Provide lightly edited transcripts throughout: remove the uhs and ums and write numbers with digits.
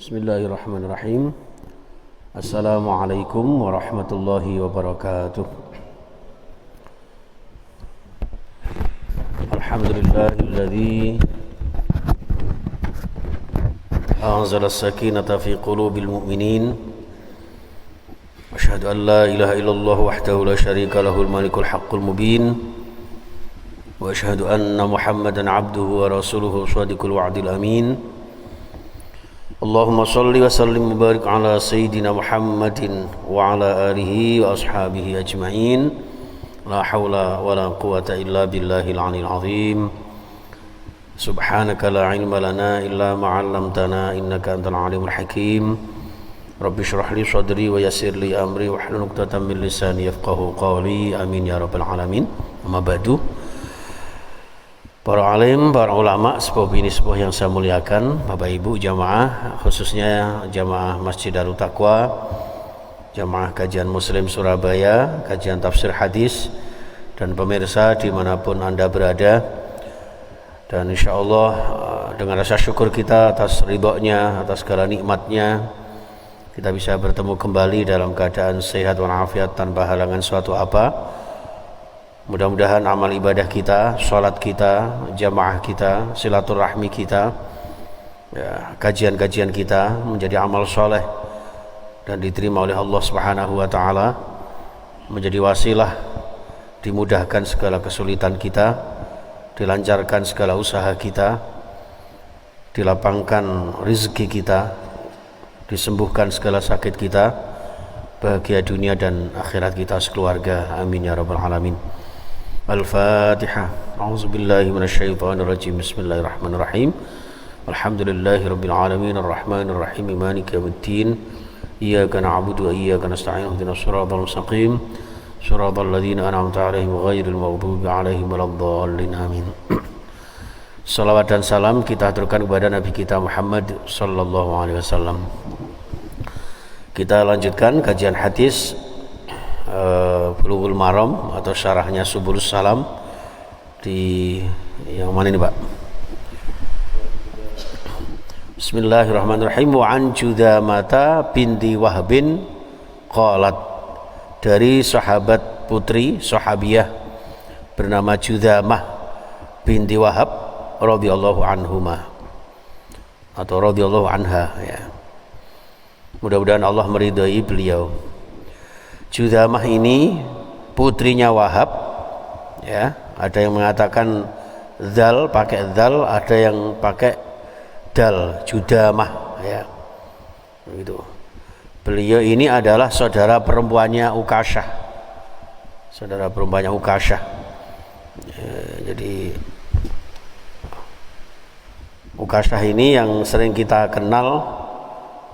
Bismillahirrahmanirrahim. Assalamualaikum warahmatullahi wabarakatuh. Alhamdulillahilladzi anzala as-sakinata fi qulubil mu'minin. Asyhadu an la ilaha illallah wahdahu la syarika lahul malikul haqqul mubin. Wa asyhadu anna Muhammadan abduhu wa rasuluhu shadiqul wa'dil amin. Allahumma salli wa sallim mubarak ala sayyidina Muhammadin wa ala alihi wa ashabihi ajma'in. La hawla wa la quwata illa billahil aliyyil azim. Subhanaka la ilma lana illa ma 'allamtana innaka antal alimul hakim. Rabbi shrah li sadri wa yassir li amri wahlul 'uqdatam min lisani yafqahu qawli. Amin ya rabbal alamin. Amma ba'du. Para alim, para ulama, sepuh bini sepuh yang saya muliakan, Bapak Ibu jamaah, khususnya jamaah Masjid Darut Taqwa, jamaah kajian Muslim Surabaya, kajian tafsir hadis, dan pemirsa dimanapun Anda berada. Dan insya Allah dengan rasa syukur kita atas ridhonya, atas segala nikmatnya, kita bisa bertemu kembali dalam keadaan sehat walafiat tanpa halangan suatu apa. Mudah-mudahan amal ibadah kita, sholat kita, jamaah kita, silaturahmi kita, ya, kajian-kajian kita menjadi amal soleh dan diterima oleh Allah Subhanahu wa Ta'ala, menjadi wasilah dimudahkan segala kesulitan kita, dilancarkan segala usaha kita, dilapangkan rizki kita, disembuhkan segala sakit kita, bahagia dunia dan akhirat kita sekeluarga. Amin ya rabbal alamin. Al-Fatihah. A'udzubillahi minasyaitonirrajim. Bismillahirrahmanirrahim. Alhamdulillahirabbil alamin arrahmanir rahim maliki yaumiddin. Iyyaka na'budu wa iyyaka nasta'in ihdinas siratal mustaqim. Siratal ladzina an'amta 'alaihim ghairil maghdubi 'alaihim waladdallin. Amin. Salawat dan salam kita aturkan kepada Nabi kita Muhammad sallallahu alaihi wasallam. Kita lanjutkan kajian hadis Bulughul Maram atau syarahnya Subulus Salam di yang mana ini Pak? Bismillahirrahmanirrahim. Wa an Judamata binti Wahbin qalat, dari sahabat putri sahabiyah bernama Judamah binti Wahab radhiyallahu anhuma atau radhiyallahu anha, ya. Mudah-mudahan Allah meridhai beliau. Judamah ini putrinya Wahab, ya. Ada yang mengatakan zal, pakai zal, ada yang pakai dal, Judamah, ya. Begitu. Beliau ini adalah saudara perempuannya Ukasyah. Saudara perempuannya Ukasyah. Ya, jadi Ukasyah ini yang sering kita kenal,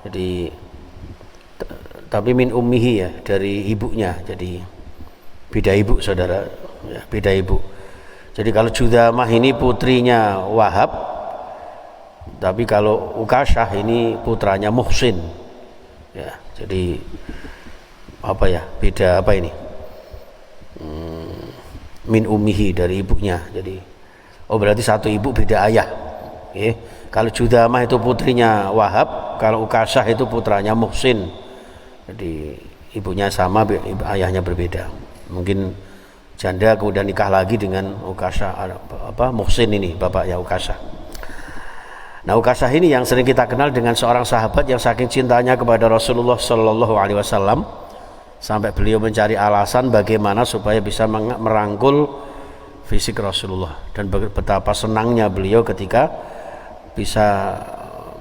jadi tapi min ummihi, ya, dari ibunya, jadi beda ibu saudara, ya, beda ibu. Jadi kalau Judamah ini putrinya Wahab, tapi kalau Ukasyah ini putranya Muhsin, ya. Jadi apa ya, beda apa ini, min ummihi, dari ibunya. Jadi oh berarti satu ibu beda ayah, ya. Kalau Judamah itu putrinya Wahab, kalau Ukasyah itu putranya Muhsin. Jadi ibunya sama, ayahnya berbeda. Mungkin janda kemudian nikah lagi dengan Ukasyah, Muhsin ini bapaknya Ukasyah. Nah, Ukasyah ini yang sering kita kenal dengan seorang sahabat yang saking cintanya kepada Rasulullah Sallallahu Alaihi Wasallam sampai beliau mencari alasan bagaimana supaya bisa merangkul fisik Rasulullah, dan betapa senangnya beliau ketika bisa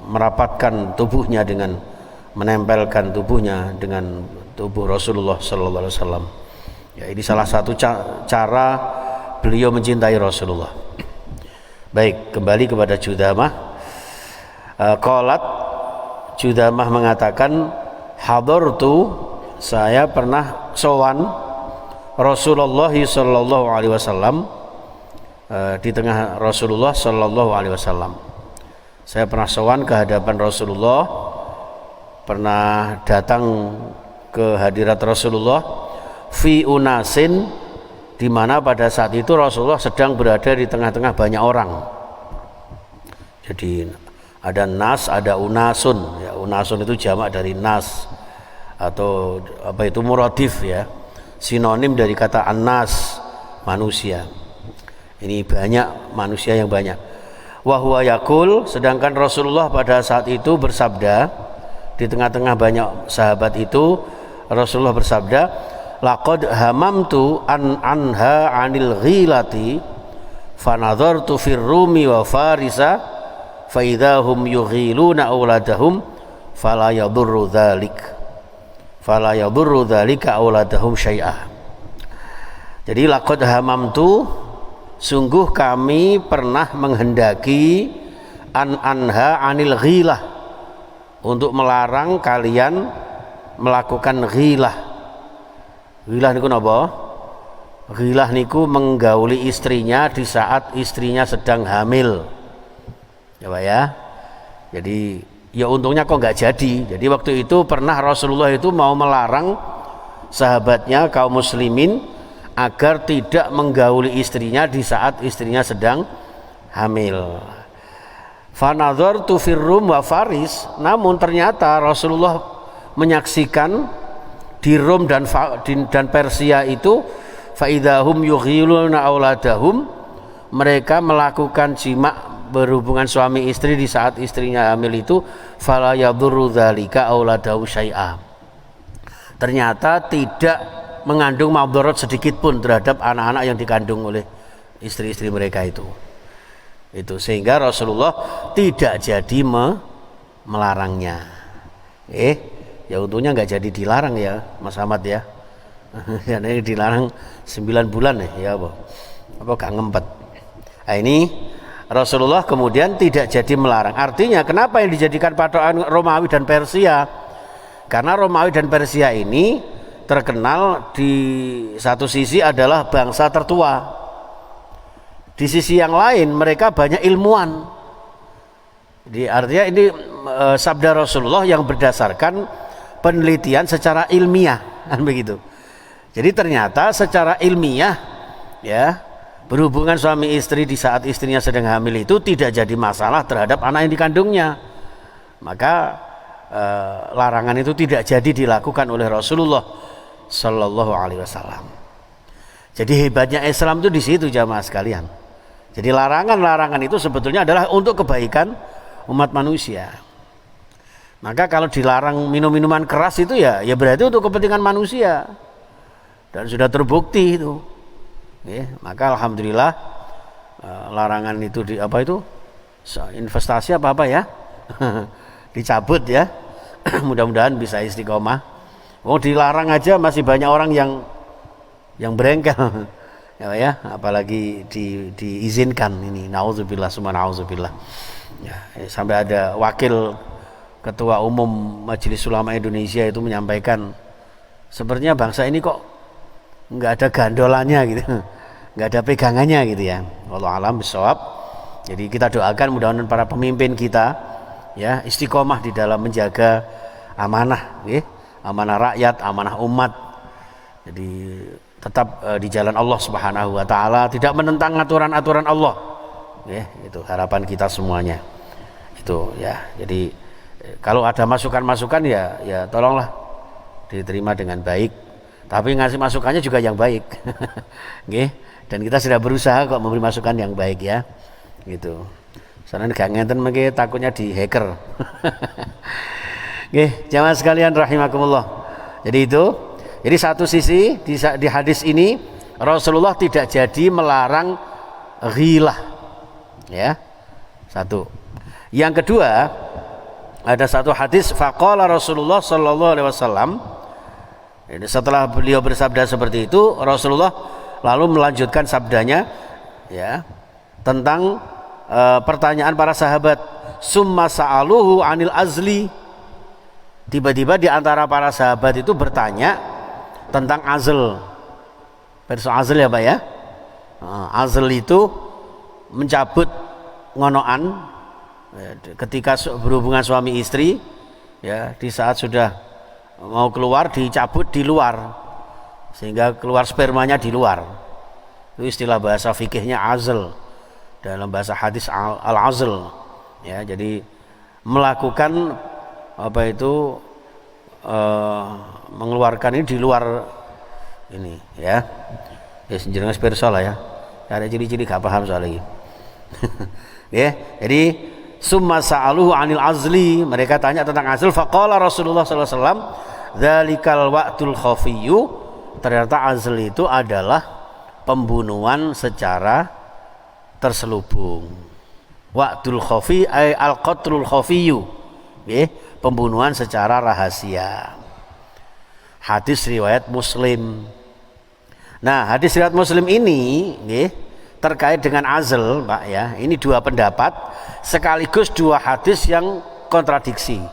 merapatkan tubuhnya dengan menempelkan tubuhnya dengan tubuh Rasulullah Sallallahu Alaihi Wasallam. Ya, ini salah satu cara beliau mencintai Rasulullah. Baik, kembali kepada Judamah. Qalat, Judamah mengatakan, hadartu, saya pernah sowan Rasulullah Sallallahu Alaihi Wasallam, di tengah Rasulullah Sallallahu Alaihi Wasallam. Saya pernah sowan ke hadapan Rasulullah, pernah datang ke hadirat Rasulullah fi unasin, di mana pada saat itu Rasulullah sedang berada di tengah-tengah banyak orang. Jadi Ada nas, ada unasun. Ya, unasun itu jamak dari nas atau apa itu muradif ya. Sinonim dari kata annas, manusia. Ini banyak manusia yang banyak. Wa huwa yaqul, sedangkan Rasulullah pada saat itu bersabda, di tengah-tengah banyak sahabat itu Rasulullah bersabda, laqad hamamtu anha 'anil ghilati fanadhartu fir rumi wa farisa fa idahum yughiluna auladahum fala yadurru dzalika auladahum syai'a. Jadi laqad hamamtu, sungguh kami pernah menghendaki anha 'anil ghilah, untuk melarang kalian melakukan ghilah. Ghilah niku napa? Ghilah niku menggauli istrinya di saat istrinya sedang hamil. Ya Pak ya. Jadi ya untungnya kok nggak jadi. Jadi waktu itu pernah Rasulullah itu mau melarang sahabatnya kaum muslimin agar tidak menggauli istrinya di saat istrinya sedang hamil. Fanadhartu fir rum wa faris, namun ternyata Rasulullah menyaksikan di Rom dan Persia itu faidahum yughiluna auladahum, mereka melakukan jima berhubungan suami istri di saat istrinya hamil itu, fala yadurru dzalika auladahu syai'a, ternyata tidak mengandung madharat sedikit pun terhadap anak-anak yang dikandung oleh istri-istri mereka itu, sehingga Rasulullah tidak jadi melarangnya. Ya untungnya nggak jadi dilarang ya Mas Ahmad ya. Karena ini dilarang 9 bulan ya apa gak ngempet. Nah, ini Rasulullah kemudian tidak jadi melarang. Artinya kenapa yang dijadikan patokan Romawi dan Persia? Karena Romawi dan Persia ini terkenal di satu sisi adalah bangsa tertua, di sisi yang lain mereka banyak ilmuwan. Jadi artinya ini sabda Rasulullah yang berdasarkan penelitian secara ilmiah, kan begitu. Jadi ternyata secara ilmiah ya, berhubungan suami istri di saat istrinya sedang hamil itu tidak jadi masalah terhadap anak yang dikandungnya. Maka larangan itu tidak jadi dilakukan oleh Rasulullah Sallallahu Alaihi Wasallam. Jadi hebatnya Islam itu di situ jamaah sekalian. Jadi larangan-larangan itu sebetulnya adalah untuk kebaikan umat manusia. Maka kalau dilarang minum-minuman keras itu ya berarti untuk kepentingan manusia, dan sudah terbukti itu. Maka alhamdulillah larangan itu investasi apa ya dicabut ya. Mudah-mudahan bisa istiqomah. Dilarang aja masih banyak orang yang berengkel. Ya, apalagi diizinkan ini. Nauzubillah summa nauzubillah. Ya, sampai ada wakil Ketua Umum Majelis Ulama Indonesia itu menyampaikan, sepertinya bangsa ini kok nggak ada gandolannya gitu, nggak ada pegangannya gitu ya. Wallahu a'lam bishawab. Jadi kita doakan mudah-mudahan para pemimpin kita ya istiqomah di dalam menjaga amanah, amanah rakyat, amanah umat. Jadi tetap di jalan Allah Subhanahu wa taala, tidak menentang aturan-aturan Allah. Itu harapan kita semuanya. Itu ya. Jadi kalau ada masukan-masukan ya tolonglah diterima dengan baik. Tapi ngasih masukannya juga yang baik. Dan kita sudah berusaha kok memberi masukan yang baik ya. Gitu. Soalnya gak ngenten mungkin takutnya di hacker. Jamaah sekalian rahimakumullah. Jadi satu sisi di hadis ini Rasulullah tidak jadi melarang ghilah. Ya. Satu. Yang kedua, ada satu hadis faqala Rasulullah sallallahu alaihi wasallam. Setelah beliau bersabda seperti itu, Rasulullah lalu melanjutkan sabdanya ya tentang pertanyaan para sahabat. Summa sa'aluhu anil azli. Tiba-tiba di antara para sahabat itu bertanya tentang azl. Perso azl ya Pak ya. Azl itu mencabut ngonoan ketika berhubungan suami istri ya, di saat sudah mau keluar dicabut di luar sehingga keluar spermanya di luar. Itu istilah bahasa fikihnya azl, dalam bahasa hadis al-azl ya. Jadi melakukan apa itu mengeluarkan ini di luar ini ya. Ya jenengan pirsa lah ya. Ada ciri-ciri gak paham soal ini. Ya, jadi summa sa'aluhu 'anil azli, mereka tanya tentang azl, faqala Rasulullah sallallahu alaihi wasallam dzalikal waqtul khafiyyu, ternyata azl itu adalah pembunuhan secara terselubung. Waqtul khafi ay al-qatlul khafiyyu, nggih, pembunuhan secara rahasia. Hadis riwayat Muslim. Nah, hadis riwayat Muslim ini nggih terkait dengan azl, Pak ya. Ini dua pendapat sekaligus dua hadis yang kontradiksi.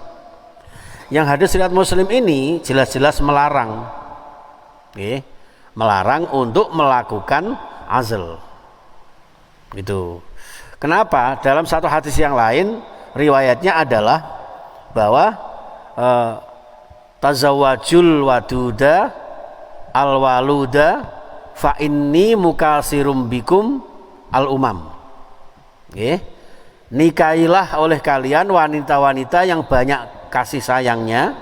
Yang hadis riwayat Muslim ini jelas-jelas melarang. Nggih, melarang untuk melakukan azl. Itu. Kenapa? Dalam satu hadis yang lain riwayatnya adalah bahwa tazawwajul waduda al-waluda fa inni mukasirum bikum al-umam. Nikahilah oleh kalian wanita-wanita yang banyak kasih sayangnya,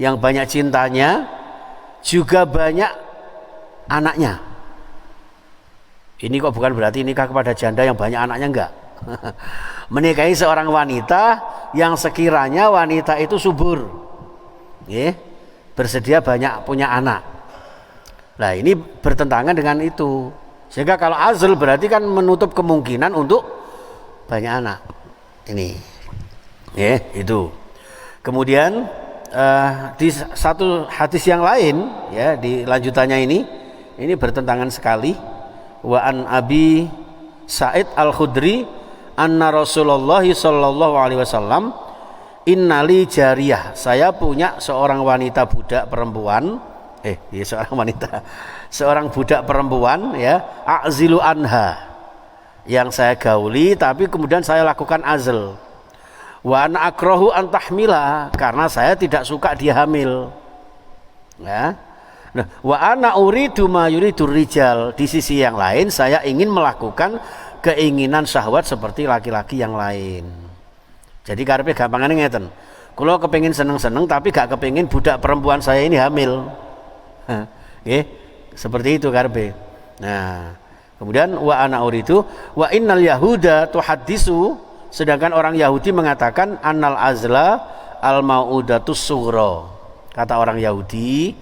yang banyak cintanya, juga banyak anaknya. Ini kok bukan berarti nikah kepada janda yang banyak anaknya, enggak. Menikahi seorang wanita yang sekiranya wanita itu subur, bersedia banyak punya anak. Nah, ini bertentangan dengan itu. Sehingga kalau azl berarti kan menutup kemungkinan untuk banyak anak. Ini, itu. Kemudian di satu hadis yang lain, ya, di lanjutannya ini bertentangan sekali. Wa an Abi Sa'id Al-Khudri anna Rasulullah sallallahu alaihi wasallam innali jariyah, saya punya seorang wanita budak perempuan, seorang budak perempuan, ya, a'zilu anha, yang saya gauli tapi kemudian saya lakukan azl. Wa ana akrahu an tahmila, karena saya tidak suka dia hamil. Ya. Nah, wa ana uridu ma yuridur rijal, di sisi yang lain saya ingin melakukan keinginan syahwat seperti laki-laki yang lain. Jadi karepe gampangane ngeten. Kula kepengin seneng-seneng tapi gak kepengin budak perempuan saya ini hamil. Seperti itu karepe. Nah, kemudian wa ana uridu wa innal yahuda tuhaddisu, sedangkan orang Yahudi mengatakan annal azla al maudatus sughra. Kata orang Yahudi,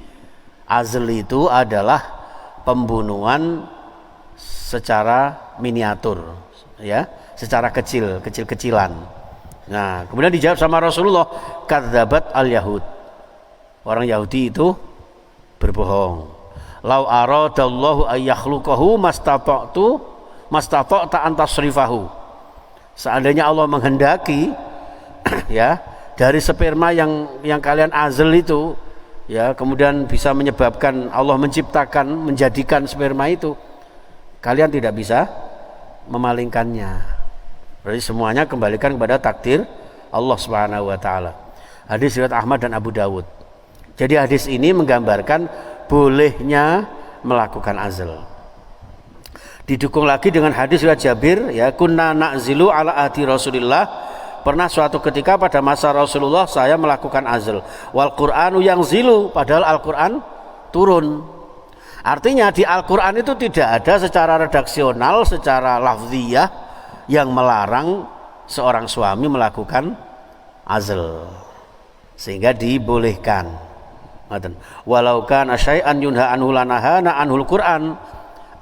azl itu adalah pembunuhan secara miniatur, ya, secara kecil-kecilan. Nah, kemudian dijawab sama Rasulullah, kadzabat al-yahud. Orang Yahudi itu berbohong. Lau aradallahu ay yakhluqahu mastata'ta an tasrifahu. Seandainya Allah menghendaki ya, dari sperma yang kalian azl itu, ya, kemudian bisa menyebabkan Allah menciptakan, menjadikan sperma itu, kalian tidak bisa memalingkannya. Berarti semuanya kembalikan kepada takdir Allah Subhanahu wa taala. Hadis riwayat Ahmad dan Abu Dawud. Jadi hadis ini menggambarkan bolehnya melakukan azl. Didukung lagi dengan hadis riwayat Jabir, ya, kunna na'zilu ala ahdi Rasulillah, pernah suatu ketika pada masa Rasulullah saya melakukan azl. Wal Qur'anu yang zilu, padahal Al-Qur'an turun. Artinya di Al-Qur'an itu tidak ada secara redaksional, secara lafziyah yang melarang seorang suami melakukan azl, sehingga dibolehkan. Walau kana syai'an yunha anhu lanahana anhul Qur'an,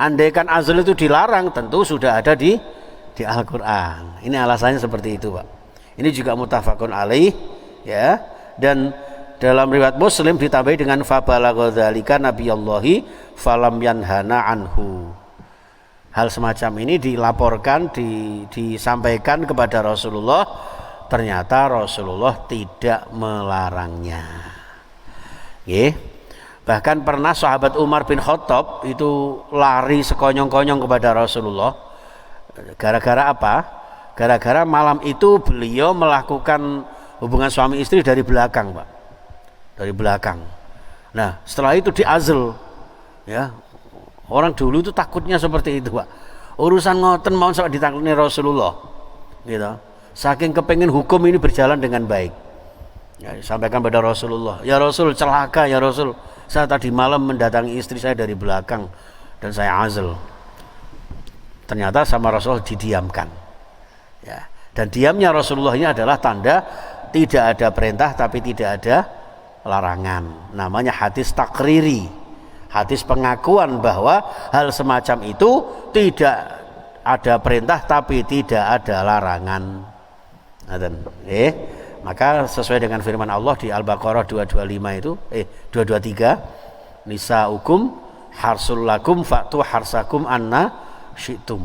andaikan azl itu dilarang tentu sudah ada di Al-Qur'an. Ini alasannya seperti itu, Pak. Ini juga muttafaqun alaih, ya, dan dalam riwayat Muslim ditambahi dengan fabalagha dzalika nabiyallahi falam yanhana anhu. Hal semacam ini dilaporkan, disampaikan kepada Rasulullah, ternyata Rasulullah tidak melarangnya. Bahkan pernah sahabat Umar bin Khattab itu lari sekonyong-konyong kepada Rasulullah. Gara-gara apa? Gara-gara malam itu beliau melakukan hubungan suami istri dari belakang, Pak. Dari belakang. Nah, setelah itu diazl, ya. Orang dulu itu takutnya seperti itu, Pak. Urusan ngoten mau sampai ditaklukne Rasulullah, gitu. saking kepengen hukum ini berjalan dengan baik. Ya, sampaikan pada Rasulullah, ya Rasul celaka ya Rasul, saya tadi malam mendatangi istri saya dari belakang dan saya azl. Ternyata sama Rasul didiamkan. Ya. Dan diamnya Rasulullah ini adalah tanda tidak ada perintah tapi tidak ada larangan. Namanya hadis takriri, hadis pengakuan bahwa hal semacam itu tidak ada perintah tapi tidak ada larangan. Maka sesuai dengan firman Allah di Al-Baqarah 225 itu 223, nisaukum harsul lakum fa'tu harsakum anna syi'tum.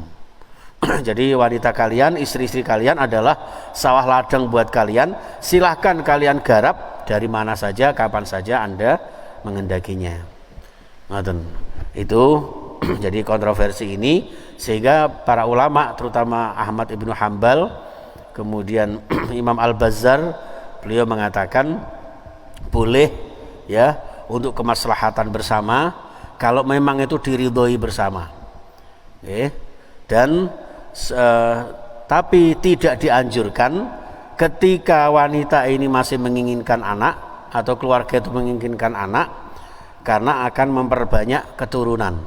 Jadi wanita kalian, istri-istri kalian adalah sawah ladang buat kalian, silahkan kalian garap dari mana saja, kapan saja Anda mengendakinya. Itu jadi kontroversi ini, sehingga para ulama terutama Ahmad ibnu Hambal, kemudian Imam Al-Bazzar, beliau mengatakan boleh ya untuk kemaslahatan bersama kalau memang itu diridhoi bersama. Dan tapi tidak dianjurkan ketika wanita ini masih menginginkan anak atau keluarga itu menginginkan anak, karena akan memperbanyak keturunan.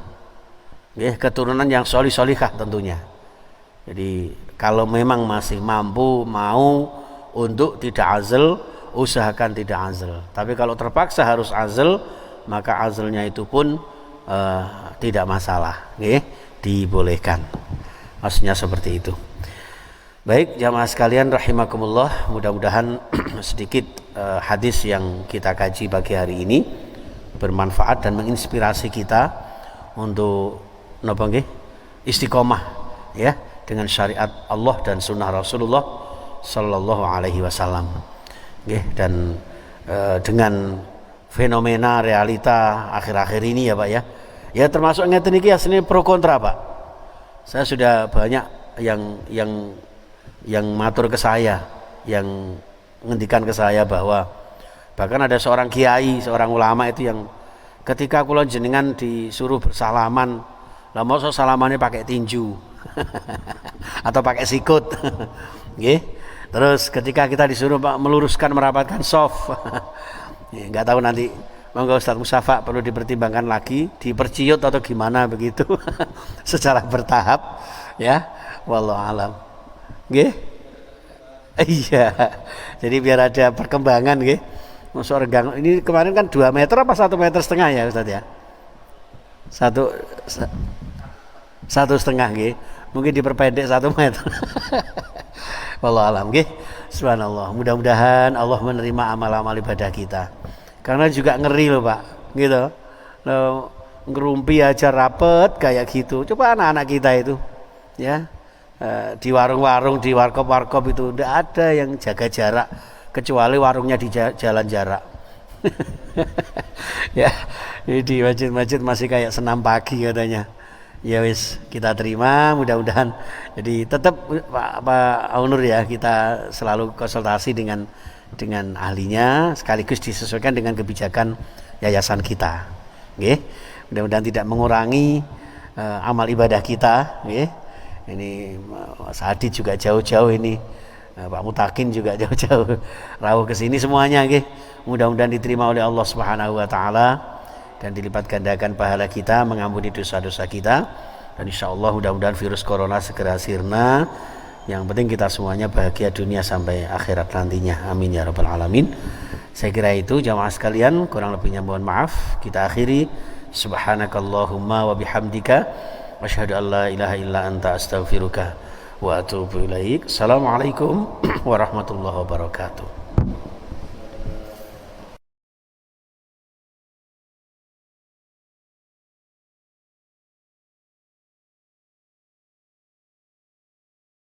Keturunan yang solih-solihah tentunya. Jadi kalau memang masih mampu mau untuk tidak azl, usahakan tidak azl. Tapi kalau terpaksa harus azl, maka azlnya itu pun tidak masalah, dibolehkan. Maksudnya seperti itu. Baik jamaah sekalian rahimakumullah, mudah-mudahan sedikit hadis yang kita kaji pagi hari ini bermanfaat dan menginspirasi kita untuk istiqomah ya dengan syariat Allah dan sunnah Rasulullah sallallahu alaihi wasallam. Dan dengan fenomena realita akhir-akhir ini ya Pak ya. Ya termasuk ngeten iki asline pro kontra Pak. Saya sudah banyak yang matur ke saya, yang ngendikan ke saya bahwa bahkan ada seorang kiai, seorang ulama itu yang ketika kula jenengan disuruh bersalaman, lah mosok salamannya pakai tinju atau pakai sikut. Terus ketika kita disuruh meluruskan merapatkan soft, nggak tahu nanti monggo Ustaz Mustafa perlu dipertimbangkan lagi, diperciut atau gimana begitu secara bertahap ya, wallahu alam. Iya, jadi biar ada perkembangan masuk renggang ini kemarin kan 2 meter apa 1,5 meter ya Ustaz ya, 1,5 mungkin diperpendek 1 meter. Wallahu alam. Subhanallah, mudah-mudahan Allah menerima amal-amal ibadah kita, karena juga ngeri loh Pak gitu loh, ngerumpi aja rapet kayak gitu. Coba anak-anak kita itu ya di warung-warung, di warkop-warkop itu tidak ada yang jaga jarak kecuali warungnya di jalan jarak. Ya di masjid-masjid masih kayak senam pagi katanya. Ya wis, kita terima, mudah-mudahan. Jadi tetap Pak Aunur ya, kita selalu konsultasi dengan ahlinya, sekaligus disesuaikan dengan kebijakan yayasan kita. Mudah-mudahan tidak mengurangi amal ibadah kita. Ini Mas Adit juga jauh-jauh ini, Pak Mutakin juga jauh-jauh rawuh ke sini semuanya. Mudah-mudahan diterima oleh Allah Subhanahu wa taala dan dilipat gandakan pahala kita, mengampuni dosa-dosa kita, dan insyaallah mudah-mudahan virus corona segera sirna. Yang penting kita semuanya bahagia dunia sampai akhirat nantinya, amin ya rabbal alamin. Saya kira itu jamaah sekalian, kurang lebihnya mohon maaf. Kita akhiri, subhanakallahumma wa bihamdika asyhadu an la ilaha illa anta astaghfiruka wa atubu ilaik. Assalamualaikum warahmatullahi wabarakatuh.